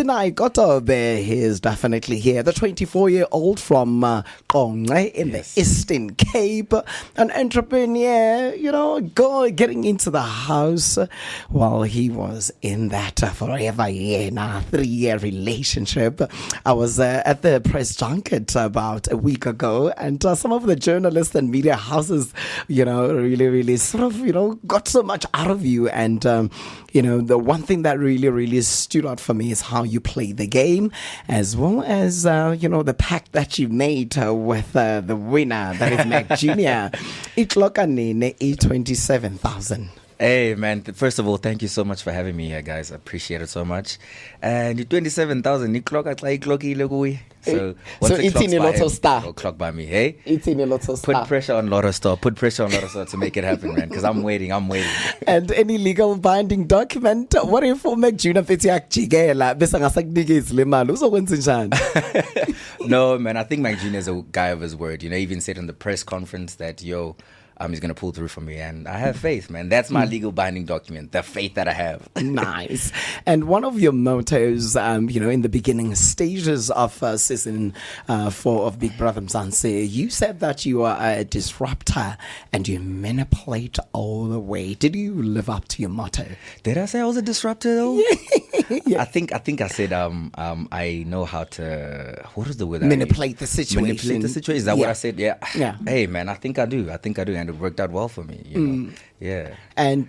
Sinaye Kotobe, he is definitely here. The 24-year-old from Kongwe in the Eastern Cape, an entrepreneur, getting into the house while he was in that forever 3-year relationship. I was at the press junket about a week ago, and some of the journalists and media houses, really sort of, got so much out of you. And, the one thing that really stood out for me is how you play the game, as well as, the pact that you made with the winner, that is Mac Jr. Itlokanene E27,000. Hey man, first of all, thank you so much for having me here, guys. I appreciate it so much. And the 27,000, so it's in a lot of star. Clock by me, hey? It's in a lot of star. Put pressure on Lotto Star to make it happen, man, because I'm waiting. And any legal binding document, what if Mac Jr. No, man, I think Mac Jr. is a guy of his word. He even said in the press conference that, he's going to pull through for me. And I have faith, man. That's my legal binding document, the faith that I have. Nice. And one of your mottos, in the beginning stages of season 4 of Big Brother Mzansi, you said that you are a disruptor and you manipulate all the way. Did you live up to your motto? Did I say I was a disruptor, though? Yeah. I think I said I know how to, what is the word? Manipulate the situation. Manipulate the situation. Is that what I said? Yeah. Hey, man, I think I do. And it worked out well for me, Yeah. And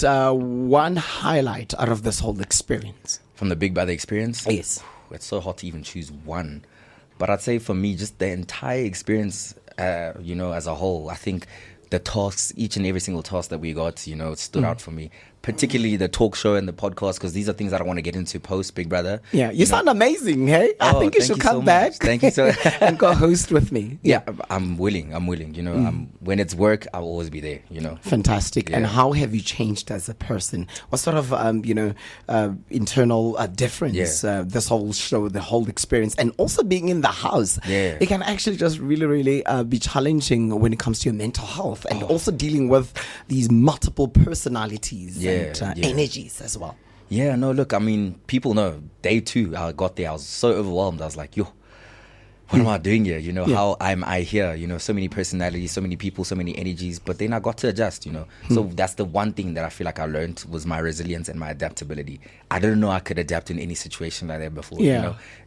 one highlight out of this whole experience? From the Big Brother experience? Yes. It's so hard to even choose one. But I'd say for me, just the entire experience, as a whole, I think the tasks, each and every single task that we got, stood out for me. Particularly the talk show and the podcast, because these are things that I want to get into post Big Brother. Yeah, you sound amazing, hey? I think you should come back. Thank you so and go host with me. Yeah, I'm willing. When it's work, I'll always be there. Fantastic. Yeah. And how have you changed as a person? What sort of internal difference this whole show, the whole experience, and also being in the house? Yeah, it can actually just really be challenging when it comes to your mental health, and also dealing with these multiple personalities. Energies as well. Yeah, no, look, people know. Day 2, I got there, I was so overwhelmed. I was like, what am I doing here? How am I here? So many personalities, so many people, so many energies. But then I got to adjust, So that's the one thing that I feel like I learned was my resilience and my adaptability. I didn't know I could adapt in any situation like that before.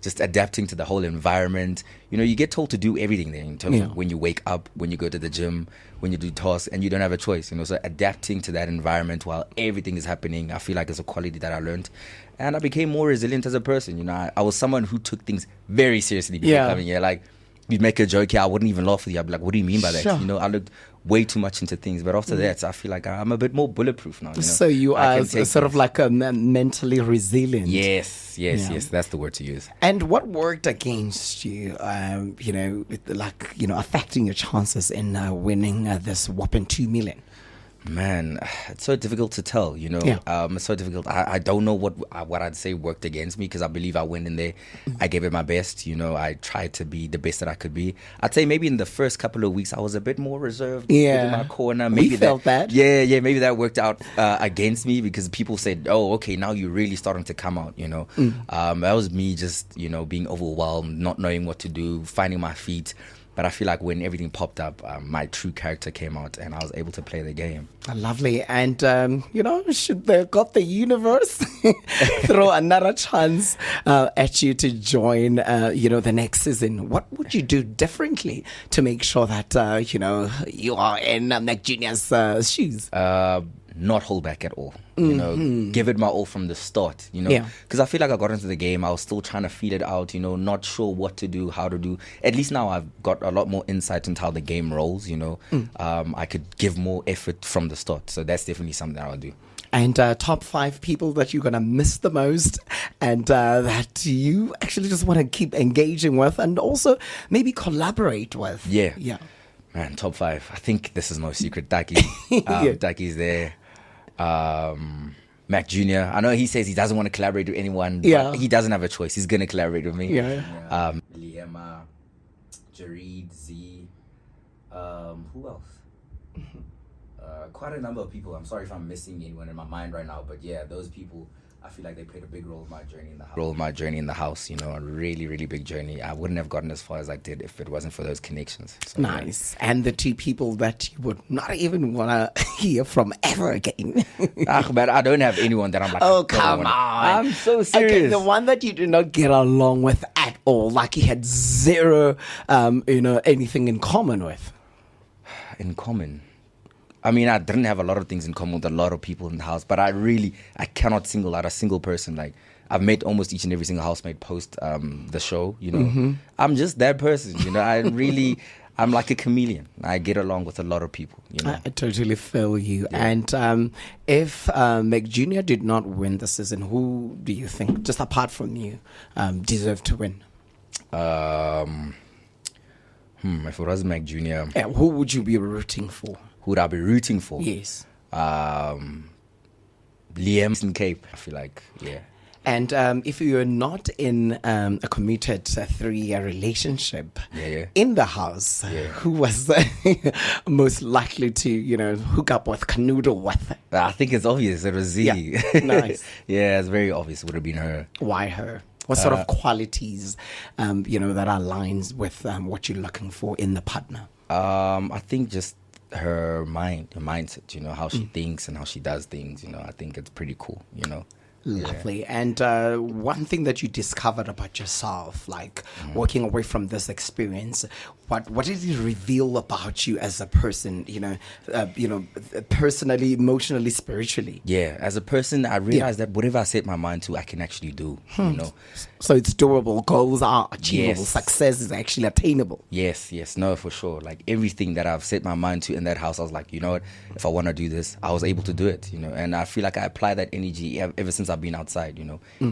Just adapting to the whole environment. You get told to do everything there in terms of when you wake up, when you go to the gym, when you do tasks, and you don't have a choice. So adapting to that environment while everything is happening, I feel like is a quality that I learned. And I became more resilient as a person. I was someone who took things very seriously before coming here. Like, you'd make a joke here, I wouldn't even laugh with you. I'd be like, what do you mean by that? Sure. I looked way too much into things. But after that, I feel like I'm a bit more bulletproof now. So you are sort of like a mentally resilient. Yes, that's the word to use. And what worked against you, affecting your chances in winning this whopping 2 million? Man, it's so difficult to tell, It's so difficult. I don't know what I'd say worked against me, because I believe I went in there. I gave it my best, I tried to be the best that I could be. I'd say maybe in the first couple of weeks I was a bit more reserved in my corner. Maybe we felt that. Yeah, maybe that worked out against me, because people said, oh, okay, now you're really starting to come out, That was me just, being overwhelmed, not knowing what to do, finding my feet. But I feel like when everything popped up, my true character came out and I was able to play the game. Lovely. And, should the universe throw another chance at you to join, the next season, what would you do differently to make sure that, you are in Mac Jr.'s shoes? Not hold back at all. Give it my all from the start, because I feel like I got into the game, I was still trying to feel it out, not sure what to do, how to do. At least now I've got a lot more insight into how the game rolls, I could give more effort from the start. So that's definitely something that I'll do. And top 5 people that you're going to miss the most, and that you actually just want to keep engaging with and also maybe collaborate with. Yeah. Man, top 5. I think this is no secret. Taki. Taki's there. Mac Jr. I know he says he doesn't want to collaborate with anyone, but he doesn't have a choice. He's going to collaborate with me. Liema, Jareed, Z. Who else? Quite a number of people. I'm sorry if I'm missing anyone in my mind right now, but yeah, those people I feel like they played a big role in my journey in the house. You know, a really, really big journey. I wouldn't have gotten as far as I did if it wasn't for those connections. So, nice. And the two people that you would not even want to hear from ever again. But I don't have anyone that I'm like, oh, come on. I'm so serious. Okay, the one that you did not get along with at all, like you had zero, anything in common with. In common. I mean, I didn't have a lot of things in common with a lot of people in the house, but I cannot single out a single person. Like, I've met almost each and every single housemate post the show, you know. Mm-hmm. I'm just that person, you know. I'm like a chameleon. I get along with a lot of people, you know. I totally feel you. Yeah. And if Meg Jr. did not win the season, who do you think, just apart from you, deserved to win? If it was Mac Jr., who would you be rooting for? Who would I be rooting for? Yes. Liam in Cape, I feel like, yeah. And if you're not in a committed 3-year relationship in the house, who was most likely to, hook up with, canoodle with? I think it's obvious. It was Z. Yeah. Nice. Yeah, it's very obvious. It would have been her. Why her? What sort of qualities, that aligns with what you're looking for in the partner? I think just her mindset, how she thinks and how she does things, I think it's pretty cool, Lovely. Yeah. And one thing that you discovered about yourself, like walking away from this experience, what did it reveal about you as a person, personally, emotionally, spiritually? Yeah, as a person, I realized that whatever I set my mind to, I can actually do, So it's doable, goals are achievable, success is actually attainable. Yes, no, for sure. Like everything that I've set my mind to in that house, I was like, you know what, if I want to do this, I was able to do it, and I feel like I apply that energy ever since I've been outside,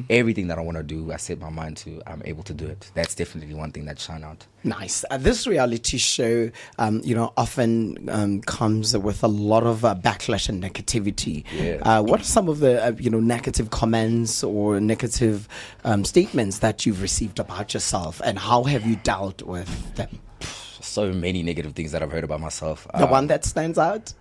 everything that I want to do, I set my mind to, I'm able to do it. That's definitely one thing that shine out. Nice. This reality show, often comes with a lot of backlash and negativity. Yeah. What are some of the, negative comments or negative statements that you've received about yourself, and how have you dealt with them? So many negative things that I've heard about myself. The one that stands out?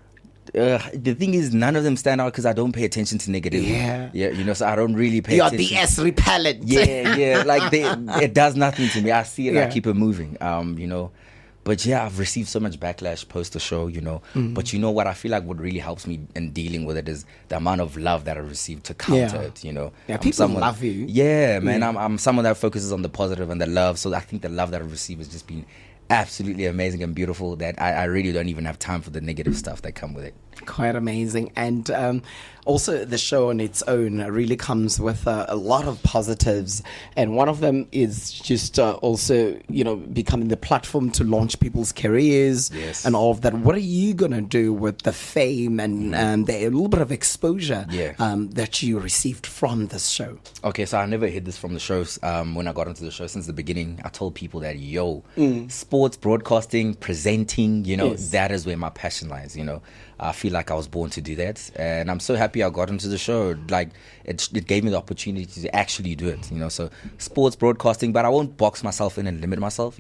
The thing is, none of them stand out because I don't pay attention to negative. Yeah. So I don't really pay attention. You're BS repellent. Yeah. Like it does nothing to me. I see it, I keep it moving. But I've received so much backlash post the show, But you know what? I feel like what really helps me in dealing with it is the amount of love that I received to counter it, Yeah, people love you. Yeah, man. I'm someone that focuses on the positive and the love. So I think the love that I've received has just been absolutely amazing and beautiful that I really don't even have time for the negative stuff that come with it. Quite amazing. And also the show on its own really comes with a lot of positives, and one of them is just also becoming the platform to launch people's careers and all of that. What are you gonna do with the fame and the little bit of exposure that you received from this show? Okay, so I never hid this from the shows. When I got into the show, since the beginning, I told people that sports broadcasting, presenting, that is where my passion lies. I feel like I was born to do that, and I'm so happy I got into the show. Like it gave me the opportunity to actually do it, So sports broadcasting, but I won't box myself in and limit myself,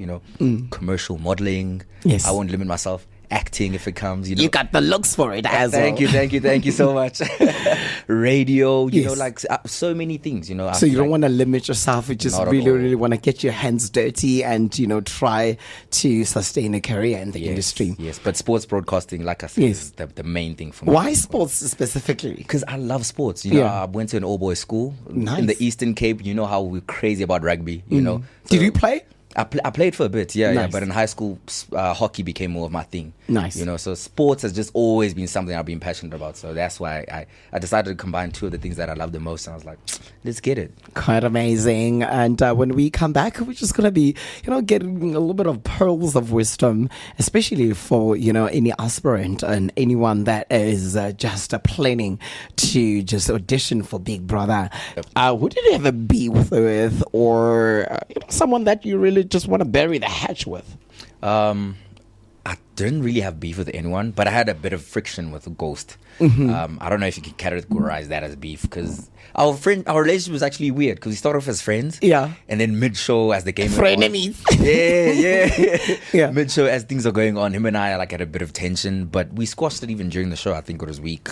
Commercial modeling, I won't limit myself. Acting, if it comes, You got the looks for it as well. Thank you so much. Radio, so many things, So you don't want to limit yourself. You just really want to get your hands dirty and, try to sustain a career in the industry. Yes, but sports broadcasting, like I said, is the main thing for me. Why sports specifically? Because I love sports. I went to an all-boys school in the Eastern Cape. You know how we're crazy about rugby, So did you play? I played for a bit, but in high school, hockey became more of my thing. Nice. So sports has just always been something I've been passionate about. So that's why I decided to combine two of the things that I love the most. And I was like, let's get it. Quite amazing. And when we come back, we're just going to be, getting a little bit of pearls of wisdom, especially for, any aspirant and anyone that is just planning to just audition for Big Brother. Would it ever be with or someone that you really just want to bury the hatch with? I didn't really have beef with anyone, but I had a bit of friction with Ghost. I don't know if you can categorize that as beef, because our relationship was actually weird, because we started off as friends, and then mid-show as the game went on, yeah. Mid-show as things are going on, him and I had a bit of tension, but we squashed it even during the show. I think it was week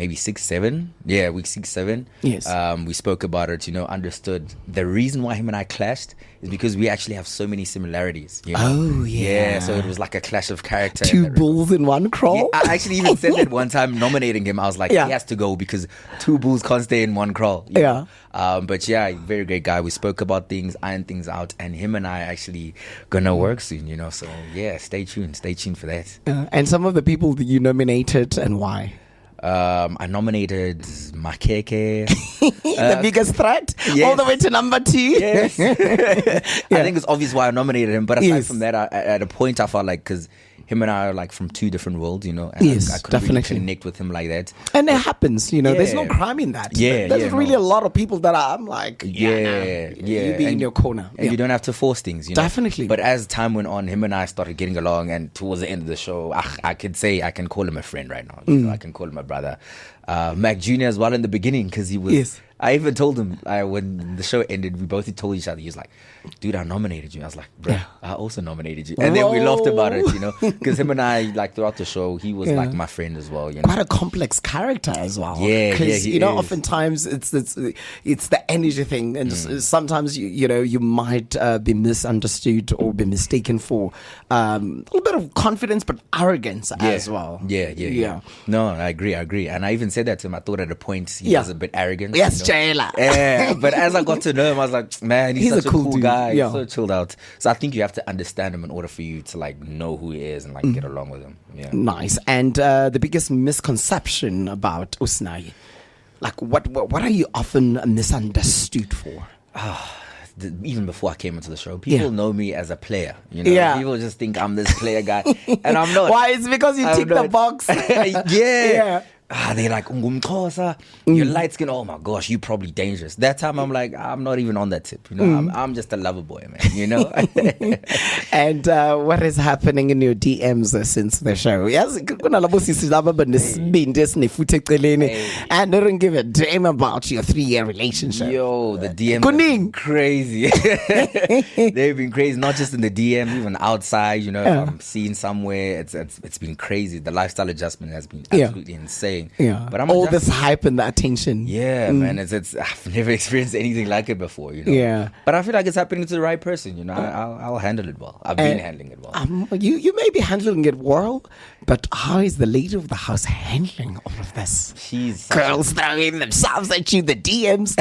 maybe 6, 7. Yeah, week 6, 7. Yes. We spoke about it, understood the reason why him and I clashed is because we actually have so many similarities. Oh, yeah. Yeah, so it was like a clash of character. Two bulls in one crawl. Yeah, I actually even said that one time nominating him. I was like, he has to go because 2 bulls can't stay in one crawl. Yeah. But yeah, very great guy. We spoke about things, ironed things out, and him and I actually gonna work soon, So yeah, stay tuned for that. And some of the people that you nominated and why? I nominated Makhekhe. The biggest threat? Yes. All the way to number 2? Yes. I think it's obvious why I nominated him. But aside from that, at a point I felt like, because him and I are like from 2 different worlds, And yes, I couldn't really definitely connect with him like that. And it happens, There's no crime in that. Yeah, there's really a lot of people that I'm like, yeah. You be in your corner. And you don't have to force things, Definitely. But as time went on, him and I started getting along, and towards the end of the show, I could say I can call him a friend right now. I can call him a brother. Mac Jr. as well in the beginning, because he was... Yes. I even told him, when the show ended, we both told each other, he was like, dude, I nominated you. I was like, bro, I also nominated you. And then we laughed about it, because him and I, like, throughout the show, he was like my friend as well, Quite a complex character as well. Yeah, because he is. Oftentimes it's the energy thing, and sometimes you might be misunderstood or be mistaken for a little bit of confidence, but arrogance as well. Yeah. No, I agree. And I even said that to him. I thought at a point he was a bit arrogant. Yes, Jayla. Yeah, but as I got to know him, I was like, man, he's such a cool guy. Yeah. He's so chilled out. So I think you have to understand him in order for you to like know who he is and like get along with him. Yeah. Nice. And the biggest misconception about Sinaye, like what are you often misunderstood for? Even before I came into the show, people know me as a player. Yeah. People just think I'm this player guy, and I'm not. Why? It's because you tick the box. Yeah. They're like, Ungumxhosa, your light skin, oh my gosh, you probably dangerous. That time I'm like, I'm not even on that tip. I'm just a lover boy, man, And what is happening in your DMs since the show? Yes, and they don't give a damn about your 3-year relationship. Yo, the DMs have been crazy. They've been crazy, not just in the DM, even outside, if I'm seen somewhere, it's been crazy. The lifestyle adjustment has been absolutely insane. Yeah, but all this hype and the attention. Yeah, man, it's I've never experienced anything like it before. Yeah, but I feel like it's happening to the right person. I'll handle it well. I've been handling it well. You may be handling it well, but how is the lady of the house handling all of this? She's girls throwing themselves at you, the DMs.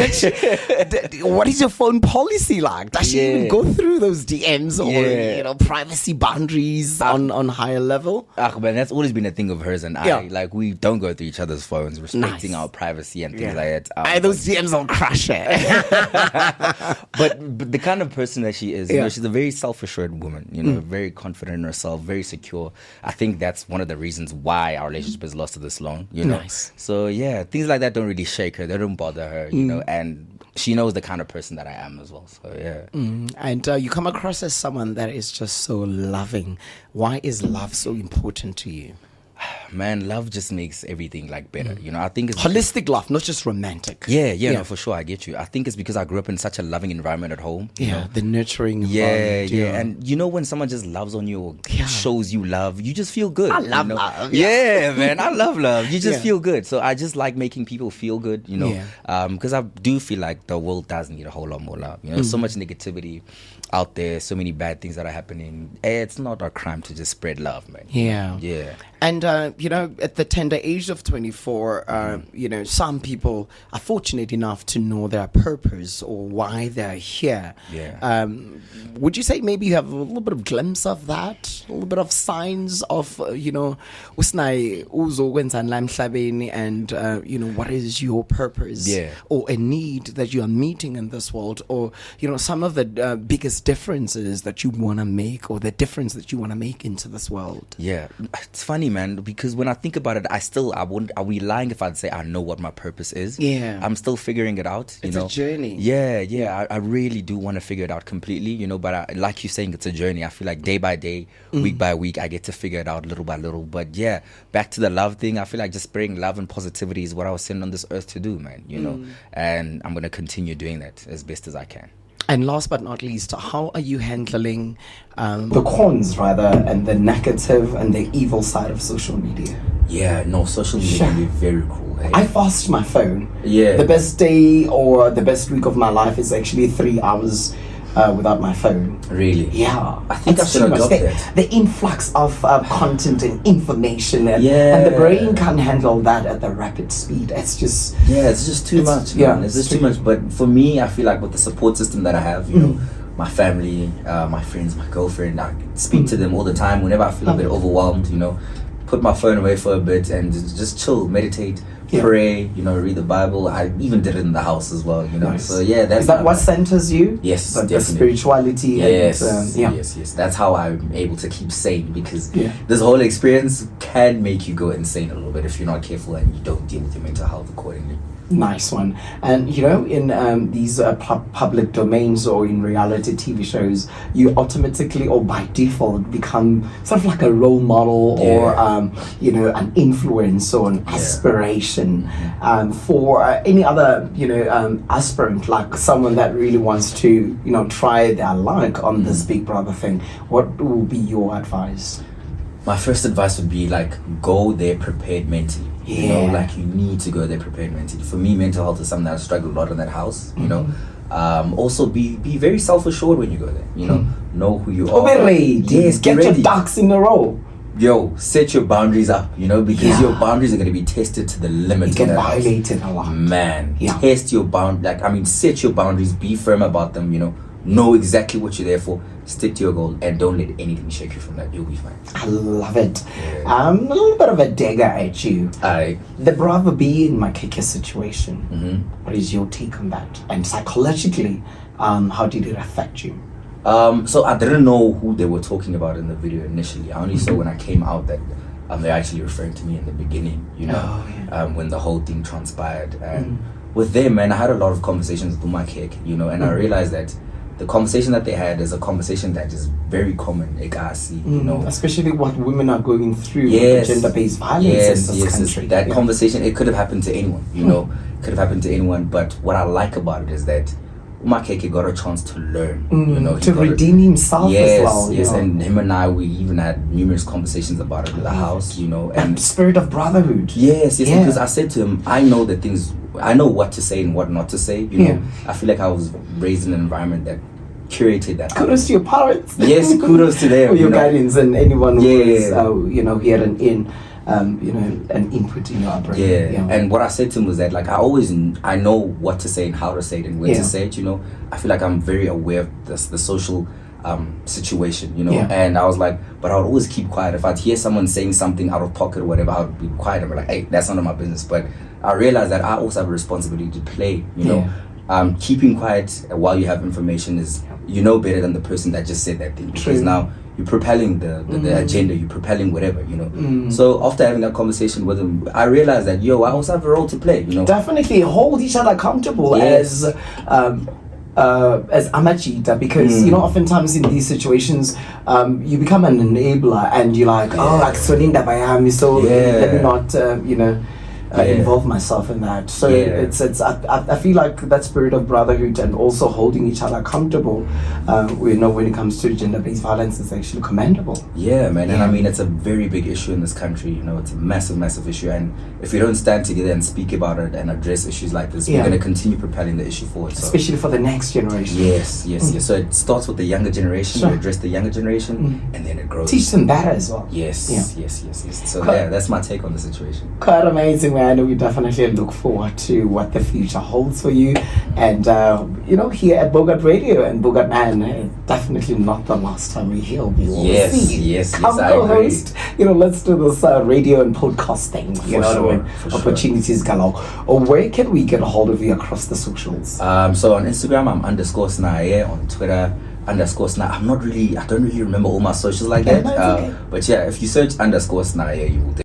What is your phone policy like? Does she even go through those DMs or privacy boundaries on higher level? Man, that's always been a thing of hers and I. Like, we don't go through each other's phones, respecting our privacy and things like that. Those DMs will crush it. but the kind of person that she is, she's a very self-assured woman. Very confident in herself, very secure. I think that's one of the reasons why our relationship has lasted this long. Nice. So yeah, things like that don't really shake her. They don't bother her. And she knows the kind of person that I am as well. So yeah. And you come across as someone that is just so loving. Why is love so important to you? Man, love just makes everything like better. I think it's holistic love, not just romantic. Yeah, no, for sure, I get you. I think it's because I grew up in such a loving environment at home. The nurturing environment. Yeah. And when someone just loves on you or shows you love, you just feel good. I love love. Yeah, man, I love love. You just feel good. So I just like making people feel good, because I do feel like the world does need a whole lot more love. So much negativity out there, so many bad things that are happening. It's not a crime to just spread love, man. Yeah. And, at the tender age of 24, some people are fortunate enough to know their purpose or why they're here. Yeah. Would you say maybe you have a little bit of glimpse of that? A little bit of signs of, Usinaye uzokwenza la emhlabeni and, what is your purpose? Yeah. Or a need that you are meeting in this world? Or, some of the biggest differences that you want to make or the difference that you want to make into this world? Yeah. It's funny, man, because when I think about it, I wouldn't, are we lying if I'd say I know what my purpose is? Yeah. I'm still figuring it out. It's a journey. Yeah. I really do want to figure it out completely, but like you're saying, it's a journey. I feel like day by day, week by week, I get to figure it out little by little. But yeah, back to the love thing, I feel like just spreading love and positivity is what I was sent on this earth to do, man, and I'm going to continue doing that as best as I can. And last but not least, how are you handling the cons, rather, and the negative and the evil side of social media? Yeah, no, social media can be very cruel. Hey? I fast my phone. Yeah. The best day or the best week of my life is actually 3 hours without my phone. Really? Yeah. I think I should adopt that. The influx of content and information, and the brain can't handle that at the rapid speed. It's just too much. Yeah, man. It's just too much. But for me, I feel like with the support system that I have, you know, my family, my friends, my girlfriend, I speak to them all the time whenever I feel a bit overwhelmed, you know, put my phone away for a bit and just chill, meditate, pray, you know, read the Bible. I even did it in the house as well, you know. Nice. So yeah, that's is that what centers you? Yes, the definitely. Spirituality. Yes, and, yes. That's how I'm able to keep sane, because Yeah. this whole experience can make you go insane a little bit if you're not careful and you don't deal with your mental health accordingly. Nice one. And you know, in these public domains or in reality TV shows, you automatically or by default become sort of like a role model or you know, an influence or an aspiration for any other, you know, aspirant, like someone that really wants to, you know, try their luck on this Big Brother thing. What will be your advice? My first advice would be like, go there prepared mentally. You know, like you need to go there prepared mentally. For me, mental health is something that I struggle a lot in that house. You know, also be very self-assured when you go there. You know who you are. Be ready. Yes, get ready. your ducks in a row. Yo, set your boundaries up. You know, because your boundaries are going to be tested to the limit. You get violated a lot. Man, test your set your boundaries. Be firm about them. You know exactly what you're there for. Stick to your goal and don't let anything shake you from that. You'll be fine. I love it. Yeah. A little bit of a dagger at you. Aye. The Bravo B in Makhekhe situation. What is your take on that? And psychologically, how did it affect you? So I didn't know who they were talking about in the video initially. I only saw when I came out that they're actually referring to me in the beginning, you know, when the whole thing transpired. And with them, man, I had a lot of conversations with Makhekhe, you know, and I realized that the conversation that they had is a conversation that is very common, you know. Especially what women are going through with gender-based violence in this country. That conversation, it could have happened to anyone, you know, could have happened to anyone. But what I like about it is that Makhekhe got a chance to learn, you know, to redeem himself as well. Yes, and him and I, we even had numerous conversations about it in the house, you know. And spirit of brotherhood. Yes, because I said to him, I know what to say and what not to say, you know. I feel like I was raised in an environment that curated that. Kudos to your parents. Yes, kudos to them. For your guidance and anyone who is, you know, here and in. You know, an input in your upbringing. And what I said to him was that, like, I know what to say and how to say it and when to say it, you know. I feel like I'm very aware of the social situation, you know. And I was like, but I would always keep quiet. If I'd hear someone saying something out of pocket or whatever, I would be quiet and be like, hey, that's none of my business. But I realized that I also have a responsibility to play, you know. Keeping quiet while you have information is, you know, better than the person that just said that thing, because now you're propelling the agenda, you're propelling whatever, you know. So after having that conversation with him, I realized that, I also have a role to play, you know. Definitely hold each other accountable as Amachita, because you know, oftentimes in these situations you become an enabler and you're like, so let me not you know, involve myself in that. So it's I feel like that spirit of brotherhood and also holding each other accountable, you know, when it comes to gender-based violence, is actually commendable. Yeah, man. And I mean, it's a very big issue in this country, you know. It's a massive issue, and if we don't stand together and speak about it and address issues like this, we're going to continue propelling the issue forward, so. Especially for the next generation. Yes. So it starts with the younger generation. You address the younger generation, and then it grows. Teach them better as well. Yes. So that's my take on the situation. Quite amazing, man. We definitely look forward to what the future holds for you. And you know, here at Bogart Radio and Bogart Man, definitely not the last time we hear. We will see. Yes, Come co-host. You know, let's do this radio and podcast thing. You know what I mean? Opportunities galore. Or where can we get a hold of you across the socials? So on Instagram, I'm _Sinaye. On Twitter, _Sinaye. I don't really remember all my socials like that. Okay. But yeah, if you search _Sinaye, you will